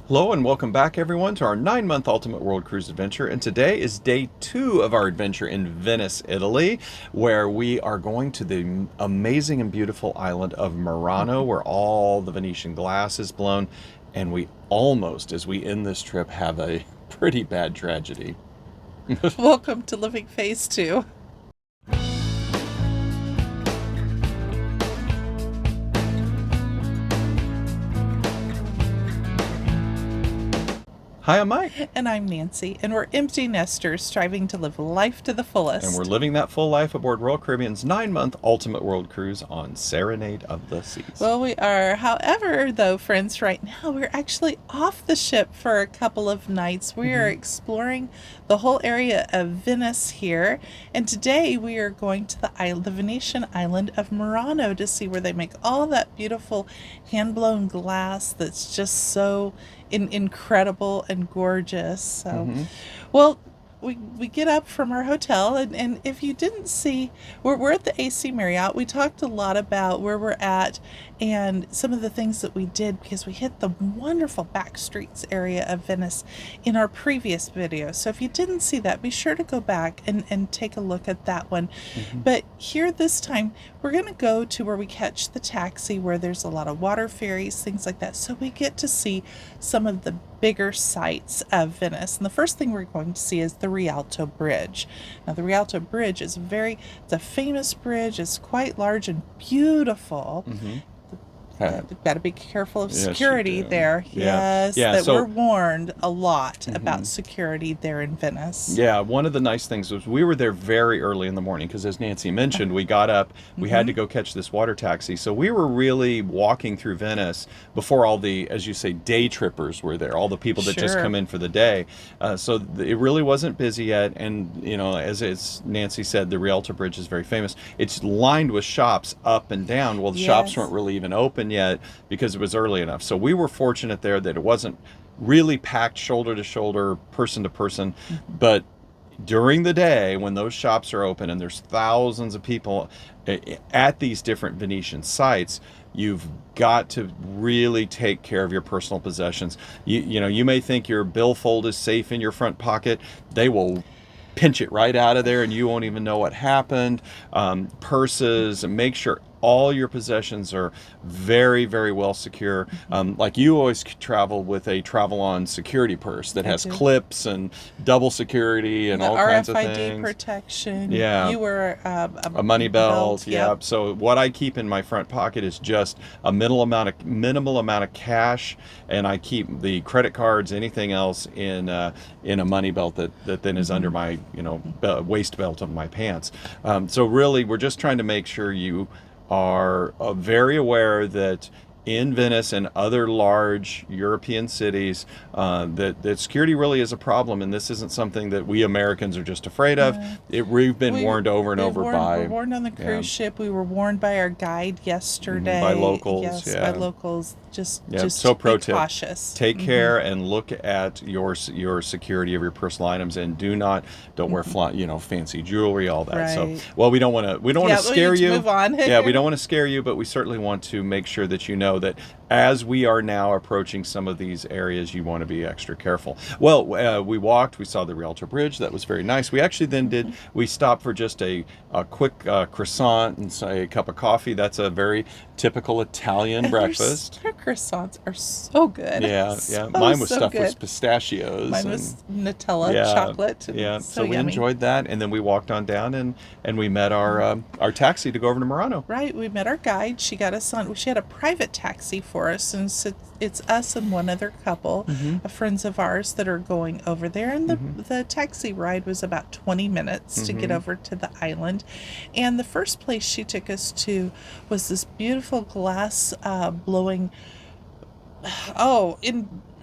Hello and welcome back everyone to our 9-month Ultimate World Cruise adventure, and today is day 2 of our adventure in Venice, Italy, where we are going to the amazing and beautiful island of Murano, where all the Venetian glass is blown, and we almost, as we end this trip, have a pretty bad tragedy. Welcome to Living Phase 2. Hi, I'm Mike. And I'm Nancy, and we're empty nesters striving to live life to the And we're fullest. living that full life aboard Royal Caribbean's 9-month Ultimate World Cruise on Serenade of the Seas. Well, we are. However, though, friends, right now we're actually off the ship for a couple of nights. We are exploring the whole area of Venice here, and today we are going to the Venetian island of Murano to see where they make all that beautiful hand-blown glass that's just so incredible and gorgeous. So, well, we get up from our hotel, and if you didn't see, we're at the AC Marriott. We talked a lot about where we're at and some of the things that we did because we hit the wonderful back streets area of Venice in our previous video. So if you didn't see that, be sure to go back and take a look at that one. But here this time, we're going to go to where we catch the taxi, where there's a lot of water ferries, things like that. So we get to see some of the bigger sights of Venice. And the first thing we're going to see is the Rialto Bridge. Now, the Rialto Bridge is it's a famous bridge. It's quite large and beautiful. We've got to be careful of security there. Yeah. Yes, Yeah. that So we're warned a lot about security there in Venice. yeah, one of the nice things was we were there very early in the morning because, as Nancy mentioned, we got up, we had to go catch this water taxi. So we were really walking through Venice before all the, as you say, day trippers were there, all the people that just Sure. come in for the day. It really wasn't busy yet. And, as Nancy said, the Rialto Bridge is very famous. It's lined with shops up and down. Well, the shops Yes. weren't really even open yet because it was early enough. So we were fortunate there that it wasn't really packed shoulder to shoulder, person to person. But during the day, when those shops are open and there's thousands of people at these different Venetian sites, you've got to really take care of your personal possessions. You may think your billfold is safe in your front pocket. They will pinch it right out of there and you won't even know what happened. Purses, and make sure all your possessions are very, very well secure. Like you always travel with a travel-on security purse that has do. clips and double security and The all kinds of RFID things. protection. Yeah. You were A money belt, yeah. Yep. So what I keep in my front pocket is just a minimal amount of cash, and I keep the credit cards, anything else in a money belt that then is under my waist belt of my pants. So really, we're just trying to make sure you are very aware that in Venice and other large European cities, that security really is a problem, and this isn't something that we Americans are just afraid of. We've been warned over and over by... We're warned on the cruise ship. We were warned by our guide yesterday. By locals, Yes, yeah. by locals. Just So pro be tip, cautious. take care and look at your security of your personal items, and don't wear fancy jewelry, all that. So, Right. well, we don't want to scare we need to you. move on. Yeah, we don't want to scare you, but we certainly want to make sure that you know that as we are now approaching some of these areas, you want to be extra careful. Well, we saw the Rialto Bridge. That was very nice. We actually then we stopped for just a quick croissant and say a cup of coffee. That's a very typical Italian breakfast. Their croissants are so good. Yeah. So, Mine was so stuffed with good. pistachios. Mine was Nutella, chocolate. And Yeah. So we yummy. enjoyed that, and then we walked on down and we met our taxi to go over to Murano. Right, we met our guide. She got us on. She had a private taxi for us, and so it's us and one other couple, friends of ours that are going over there. And the taxi ride was about 20 minutes to get over to the island. And the first place she took us to was this beautiful glass blowing.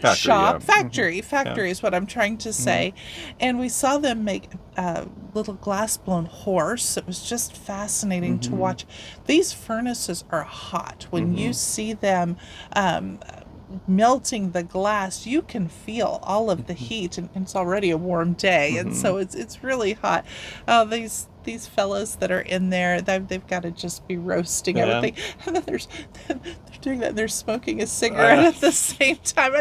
Factory, Factory is what I'm trying to say. And we saw them make a little glass blown horse. It was just fascinating to watch. These furnaces are hot. When you see them melting the glass, you can feel all of the heat, and it's already a warm day, and so it's really hot. these fellows that are in there, they've got to just be roasting Yeah. everything. And then they're doing that and they're smoking a cigarette at the same time.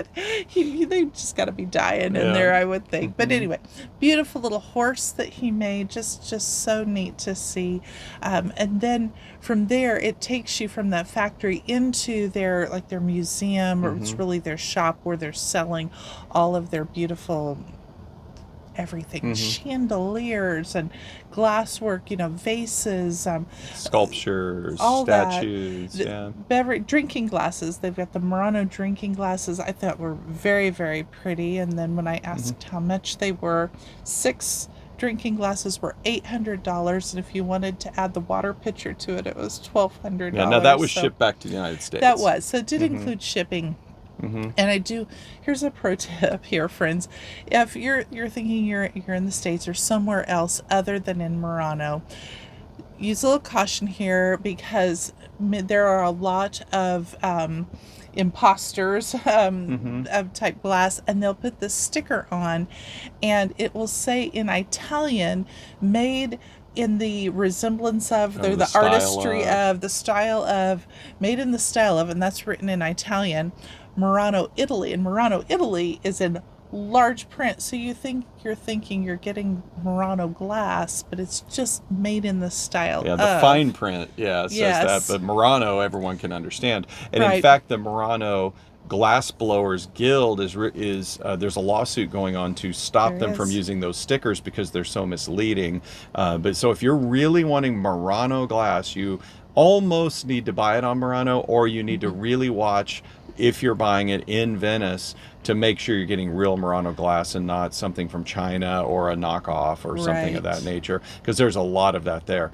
They just got to be dying in there, I would think. But anyway, beautiful little horse that he made, just so neat to see. And then from there, it takes you from that factory into their museum, or it's really their shop where they're selling all of their beautiful everything, chandeliers and glasswork, vases, Sculptures, all statues, that. Drinking glasses. They've got the Murano drinking glasses. I thought were very, very pretty. And then when I asked how much they were, 6 drinking glasses were $800, and if you wanted to add the water pitcher to it, it was $1,200. Yeah, now that was shipped back to the United States. That was. So it did include shipping. And here's a pro tip here, friends. If you're thinking you're in the States or somewhere else other than in Murano, use a little caution here, because there are a lot of imposters of type glass, and they'll put this sticker on and it will say in Italian, made in the resemblance of, the artistry of, the style of, made in the style of, and that's written in Italian, Murano, Italy. And Murano, Italy is in large print, so you're thinking you're getting Murano glass, but it's just made in the style of. The fine print, says that, but Murano, everyone can understand. And in fact, the Murano Glass Blowers Guild is there's a lawsuit going on to stop them from using those stickers because they're so misleading. But so if you're really wanting Murano glass, you almost need to buy it on Murano, or you need to really watch, if you're buying it in Venice, to make sure you're getting real Murano glass and not something from China or a knockoff or something of that nature, because there's a lot of that there.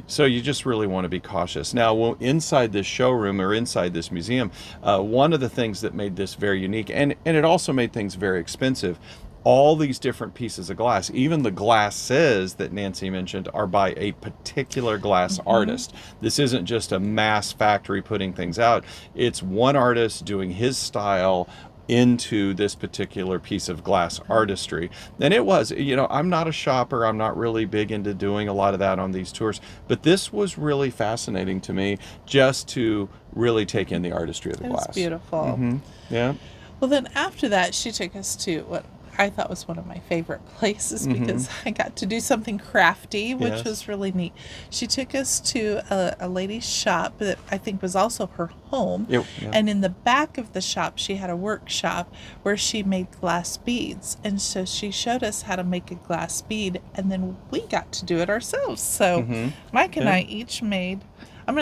So you just really want to be cautious. Now, inside this showroom or inside this museum, one of the things that made this very unique, and it also made things very expensive, all these different pieces of glass, even the glasses that Nancy mentioned, are by a particular glass artist. This isn't just a mass factory putting things out. It's one artist doing his style into this particular piece of glass artistry. And it was, I'm not a shopper. I'm not really big into doing a lot of that on these tours, but this was really fascinating to me, just to really take in the artistry of the glass. It's beautiful. Yeah. Well, then after that, she took us to what I thought was one of my favorite places, because I got to do something crafty, which was really neat. She took us to a lady's shop that I think was also her home. And in the back of the shop, she had a workshop where she made glass beads. And so she showed us how to make a glass bead, and then we got to do it ourselves. So Mike and I each made, I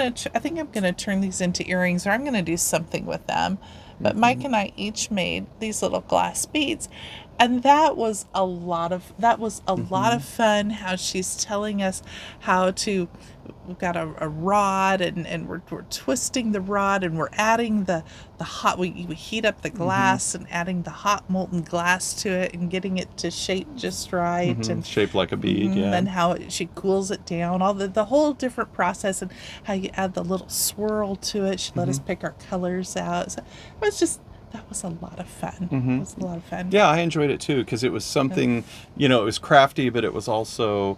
think I'm going to turn these into earrings, or I'm going to do something with them. But Mike and I each made these little glass beads. And that was a lot of fun, how she's telling us how to, we've got a rod, and we're twisting the rod, and we're adding the hot, we heat up the glass and adding the hot molten glass to it and getting it to shape just right. And shaped like a bead, and how she cools it down, all the whole different process, and how you add the little swirl to it. She let us pick our colors out. So it was just, that was a lot of fun. It was a lot of fun. Yeah, I enjoyed it too, because it was something, it was crafty, but it was also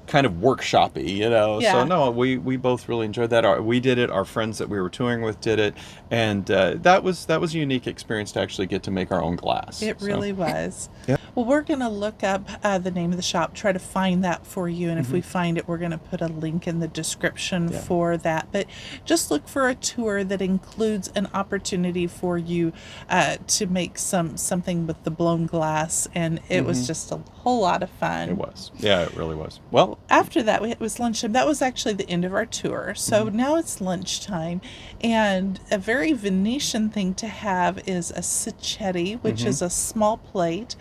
kind of workshoppy, So no, we both really enjoyed that. We did it. Our friends that we were touring with did it, and that was a unique experience to actually get to make our own glass. It really was. Yeah. Well, we're going to look up the name of the shop, try to find that for you. And if we find it, we're going to put a link in the description for that. But just look for a tour that includes an opportunity for you to make something with the blown glass. And it was just a whole lot of fun. It was. Yeah, it really was. Well, after that, it was lunchtime. That was actually the end of our tour. So now it's lunchtime. And a very Venetian thing to have is a cicchetti, which is a small plate.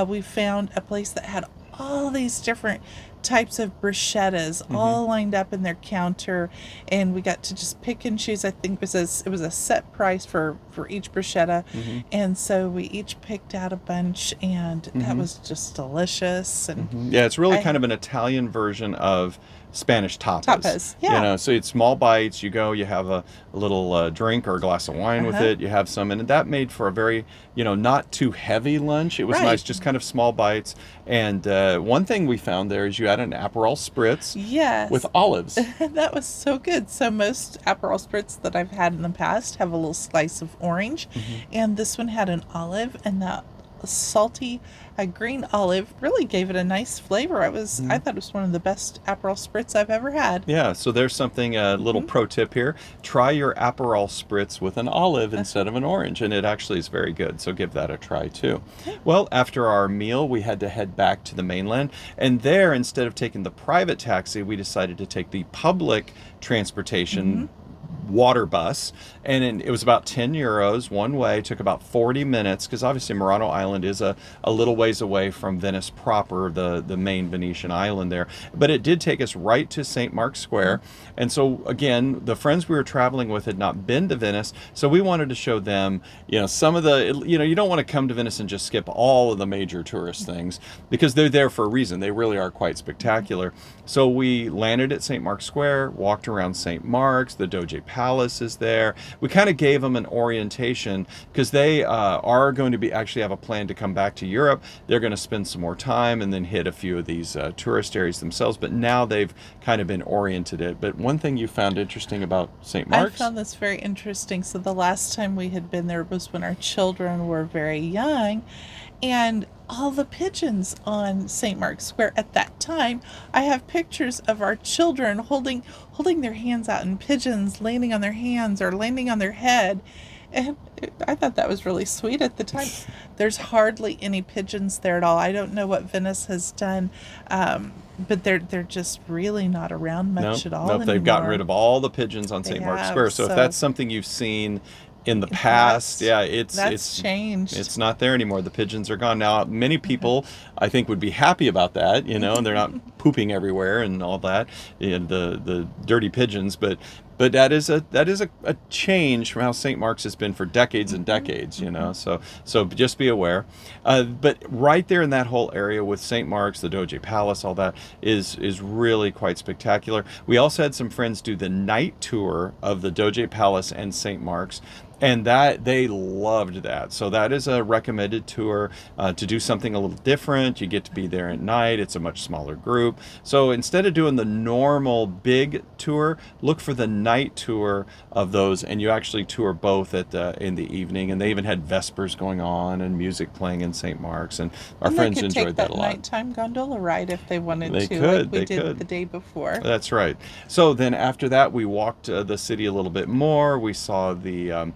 We found a place that had all these different types of bruschettas all lined up in their counter, and we got to just pick and choose. I think it was a set price for for each bruschetta. Mhm. And so we each picked out a bunch, and that was just delicious. And Yeah, it's really kind I of an Italian version of Spanish tapas. tapas, yeah. So it's small bites. You go, you have a little drink or a glass of wine with Uh-huh. it. You have some, and that made for a very, not too heavy lunch. It was nice, Right. just kind of small bites. And one thing we found there is you had an Aperol spritz with Yes. olives. That was so good. So most Aperol spritz that I've had in the past have a little slice of orange, and this one had an olive, and that salty green olive really gave it a nice flavor. I thought it was one of the best Aperol spritz I've ever had. Yeah, so there's something, a little pro tip here. Try your Aperol spritz with an olive instead of an orange, and it actually is very good. So give that a try too. Well, after our meal, we had to head back to the mainland, and there, instead of taking the private taxi, we decided to take the public transportation water bus, and it was about 10 euros one way. Took about 40 minutes, because obviously Murano Island is a little ways away from Venice proper, the main Venetian island there, but it did take us right to St. Mark's Square. And so again, the friends we were traveling with had not been to Venice, so we wanted to show them some of the, you don't want to come to Venice and just skip all of the major tourist things, because they're there for a reason. They really are quite spectacular. So we landed at St. Mark's Square, walked around St. Mark's, the Doge Palace is there. We kind of gave them an orientation, because they are going to actually have a plan to come back to Europe. They're going to spend some more time and then hit a few of these tourist areas themselves, but now they've kind of been oriented it. But one thing you found interesting about St. I Mark's? found this very interesting. So the last time we had been there was when our children were very young, and all the pigeons on St. Mark's Square at that time, I have pictures of our children holding their hands out, and pigeons landing on their hands or landing on their head. And I thought that was really sweet at the time. There's hardly any pigeons there at all. I don't know what Venice has done, but they're just really not around much at all Nope, they've gotten anymore. rid of all the pigeons on They St. Mark's have, Square. So if so- that's something you've seen in the past, yeah, That's changed. it's not there anymore. The pigeons are gone now. Many people, I think, would be happy about that, and they're not pooping everywhere and all that, and the dirty pigeons. But that is a change from how St. Mark's has been for decades and decades. So just be aware. But right there in that whole area with St. Mark's, the Doge Palace, all that is really quite spectacular. We also had some friends do the night tour of the Doge Palace and St. Mark's, and that they loved that. So that is a recommended tour to do something a little different. You get to be there at night. It's a much smaller group. So instead of doing the normal big tour, look for the night tour of those, and you actually tour both in the evening. And they even had vespers going on and music playing in St. Mark's, and our And friends they could enjoyed take that a lot. nighttime gondola ride if they wanted They to, could, like we they did could. the day before. That's right. So then after that, we walked the city a little bit more. We saw the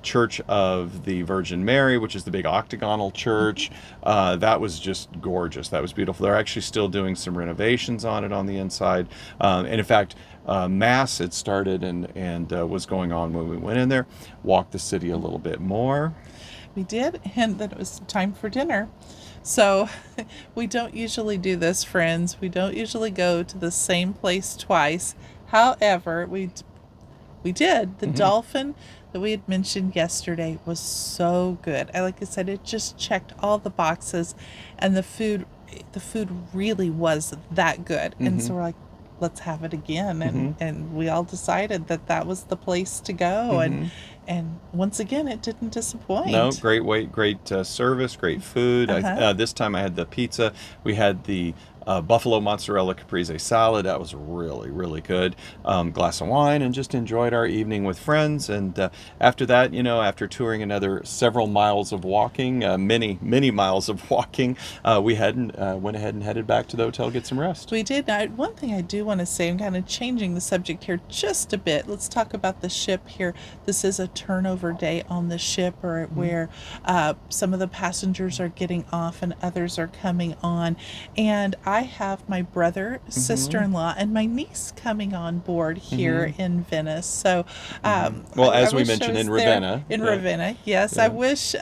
Church of the Virgin Mary, which is the big octagonal church. That was just gorgeous. That was beautiful. They're actually still doing some renovations on it on the inside. And in fact, Mass had started and was going on when we went in there. Walked the city a little bit more. We did, and then it was time for dinner. So we don't usually do this, friends. We don't usually go to the same place twice. However, we did. The dolphin that we had mentioned yesterday was so good. Like I said, it just checked all the boxes, and the food really was that good. And so we're like, let's have it again. And we all decided that was the place to go. And once again, it didn't disappoint. No, great service, great food. This time I had the pizza. We had the buffalo mozzarella caprese salad. That was really, really good. Glass of wine, and just enjoyed our evening with friends. And after that, after touring another several miles of walking, many miles of walking, we went ahead and headed back to the hotel, get some rest. We did. Now, one thing I do want to say, I'm kind of changing the subject here just a bit. Let's talk about the ship here. This is a turnover day on the ship, or where some of the passengers are getting off and others are coming on. And I have my brother, sister-in-law, and my niece coming on board here in Venice. So, Well, I as we wish I mentioned, was in there. Ravenna. In Yeah. Ravenna, yes. Yeah. I wish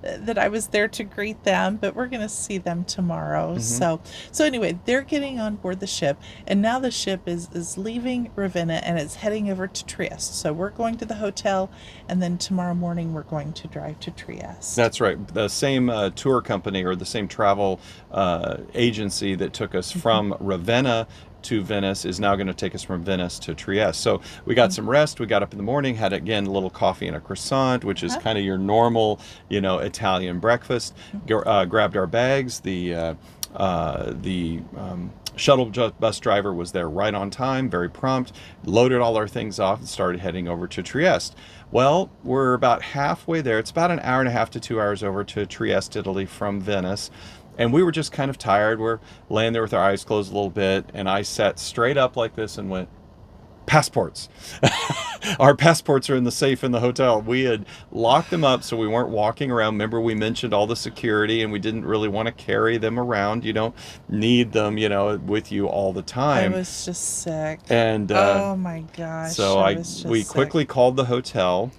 that I was there to greet them, but we're going to see them tomorrow. So anyway, they're getting on board the ship, and now the ship is leaving Ravenna and it's heading over to Trieste. So we're going to the hotel, and then tomorrow morning we're going to drive to Trieste. That's right. The same tour company or the same travel agency that took us from Ravenna to Venice is now going to take us from Venice to Trieste. So we got some rest. We got up in the morning, had again a little coffee and a croissant, which is kind of your normal, Italian breakfast. Grabbed our bags. The shuttle bus driver was there right on time, very prompt, loaded all our things off and started heading over to Trieste. Well, we're about halfway there. It's about an hour and a half to 2 hours over to Trieste, Italy from Venice. And we were just kind of tired. We're laying there with our eyes closed a little bit. And I sat straight up like this and went, passports. Our passports are in the safe in the hotel. We had locked them up so we weren't walking around. Remember, we mentioned all the security and we didn't really want to carry them around. You don't need them, with you all the time. I was just sick. And oh my gosh. So we sick. quickly called the hotel.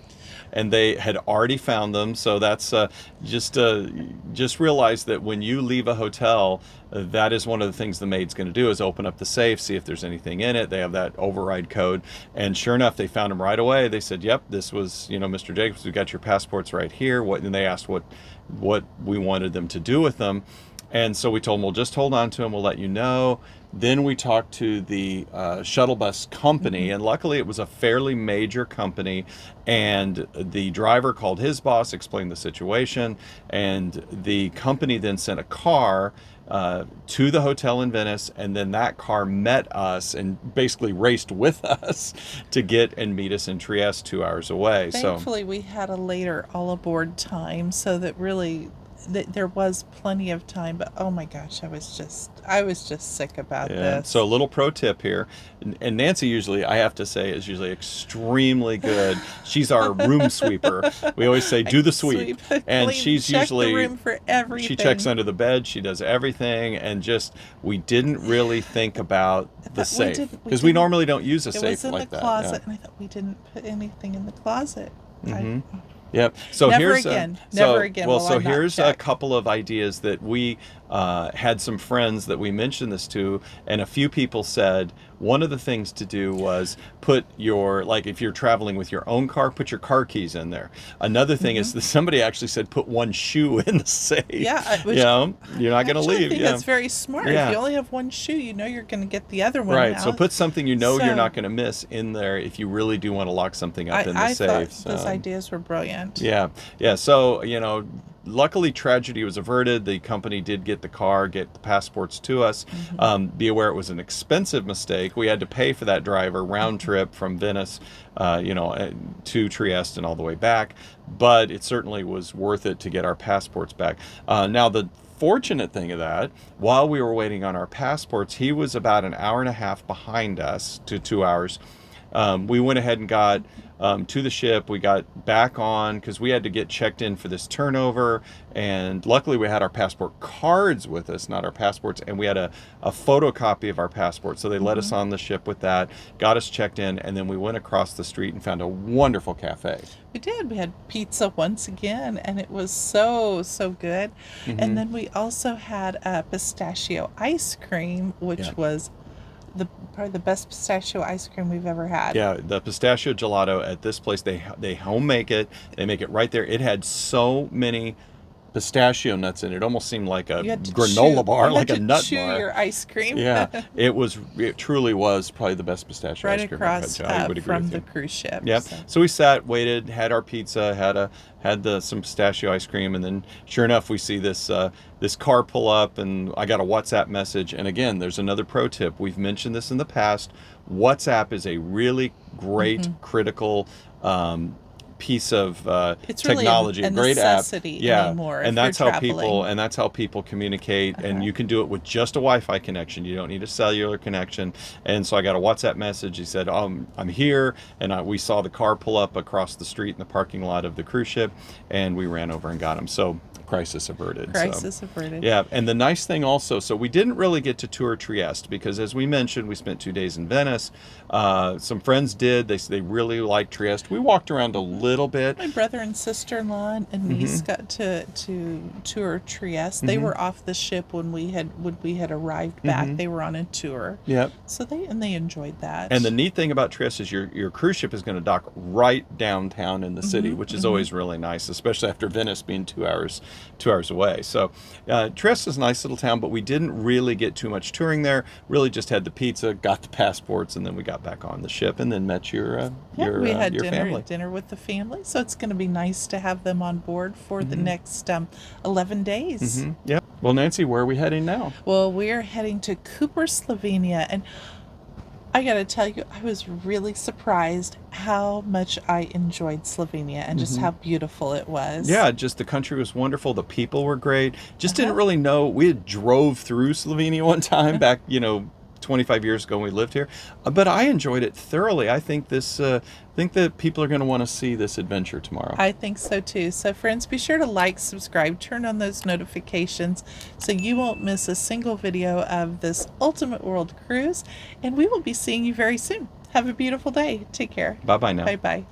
And they had already found them, so that's just realize that when you leave a hotel, that is one of the things the maid's going to do is open up the safe, see if there's anything in it. They have that override code, and sure enough, they found them right away. They said, "Yep, this was Mr. Jacobs. We got your passports right here." And they asked what we wanted them to do with them. And so we told them, we'll just hold on to them. We'll let you know. Then we talked to the shuttle bus company, and luckily it was a fairly major company. And the driver called his boss, explained the situation, and the company then sent a car to the hotel in Venice, and then that car met us and basically raced with us to get and meet us in Trieste 2 hours away. Thankfully, we had a later all aboard time, so that really there was plenty of time. But oh my gosh, I was just sick about this. So a little pro tip here, and Nancy I have to say, is usually extremely good. She's our room sweeper. We always say, do the sweep. And she's check usually the room for everything. She checks under the bed. She does everything, and we didn't really think about the safe because we normally don't use a safe like that. It was in the closet, and I thought we didn't put anything in the closet. Yep. So never again. Well, so here's a couple of ideas that we had some friends that we mentioned this to, and a few people said one of the things to do was put if you're traveling with your own car, put your car keys in there. Another thing is that somebody actually said put one shoe in the safe. Yeah. You're not going to leave. I think that's very smart. Yeah. If you only have one shoe, you're going to get the other one right. out. So put something you're not going to miss in there if you really do want to lock something up in the safe. I thought those ideas were brilliant. Yeah. So, luckily tragedy was averted. The company did get the passports to us. Be aware it was an expensive mistake. We had to pay for that driver round trip from Venice, to Trieste and all the way back. But it certainly was worth it to get our passports back. Now, the fortunate thing of that, while we were waiting on our passports, he was about an hour and a half behind us to 2 hours. We went ahead and got to the ship. We got back on because we had to get checked in for this turnover, and luckily we had our passport cards with us, not our passports, and we had a photocopy of our passport, so they let us on the ship with that, got us checked in, and then we went across the street and found a wonderful cafe. We did. We had pizza once again, and it was so good. And then we also had pistachio ice cream, which was probably the best pistachio ice cream we've ever had. Yeah, the pistachio gelato at this place, they home make it. They make it right there. It had so many pistachio nuts in it. Almost seemed like a granola bar, like a nut chew bar. Your ice cream. Yeah, it truly was probably the best pistachio ice cream I've had. I would agree from with the you. cruise ship. Yeah. So we sat, waited, had our pizza, had some pistachio ice cream, and then sure enough, we see this car pull up, and I got a WhatsApp message. And again, there's another pro tip. We've mentioned this in the past. WhatsApp is a really great critical piece of technology, really a great app. Anymore, and that's how people communicate. And you can do it with just a Wi-Fi connection. You don't need a cellular connection. And so I got a WhatsApp message. He said, I'm here, and we saw the car pull up across the street in the parking lot of the cruise ship, and we ran over and got him. So crisis averted. Crisis averted. Yeah, and the nice thing also, so we didn't really get to tour Trieste because, as we mentioned, we spent 2 days in Venice. Some friends did. They really liked Trieste. We walked around a little bit. My brother and sister-in-law and niece got to tour Trieste. They were off the ship when we had arrived back. They were on a tour. Yep. So they enjoyed that. And the neat thing about Trieste is your cruise ship is going to dock right downtown in the city, which is always really nice, especially after Venice being 2 hours away. So Trieste is a nice little town, but we didn't really get too much touring there. Really just had the pizza, got the passports, and then we got back on the ship and then met your we had family. dinner with the family. So it's going to be nice to have them on board for the next 11 days. Yep. Well, Nancy, where are we heading now? Well, we're heading to Cooper, Slovenia, and I got to tell you, I was really surprised how much I enjoyed Slovenia and just how beautiful it was. Yeah, just the country was wonderful. The people were great. Just didn't really know. We had drove through Slovenia one time back, 25 years ago when we lived here, but I enjoyed it thoroughly. I think that people are going to want to see this adventure tomorrow. I think so too. So friends, be sure to like, subscribe, turn on those notifications so you won't miss a single video of this Ultimate World Cruise, and we will be seeing you very soon. Have a beautiful day. Take care. Bye-bye now. Bye-bye.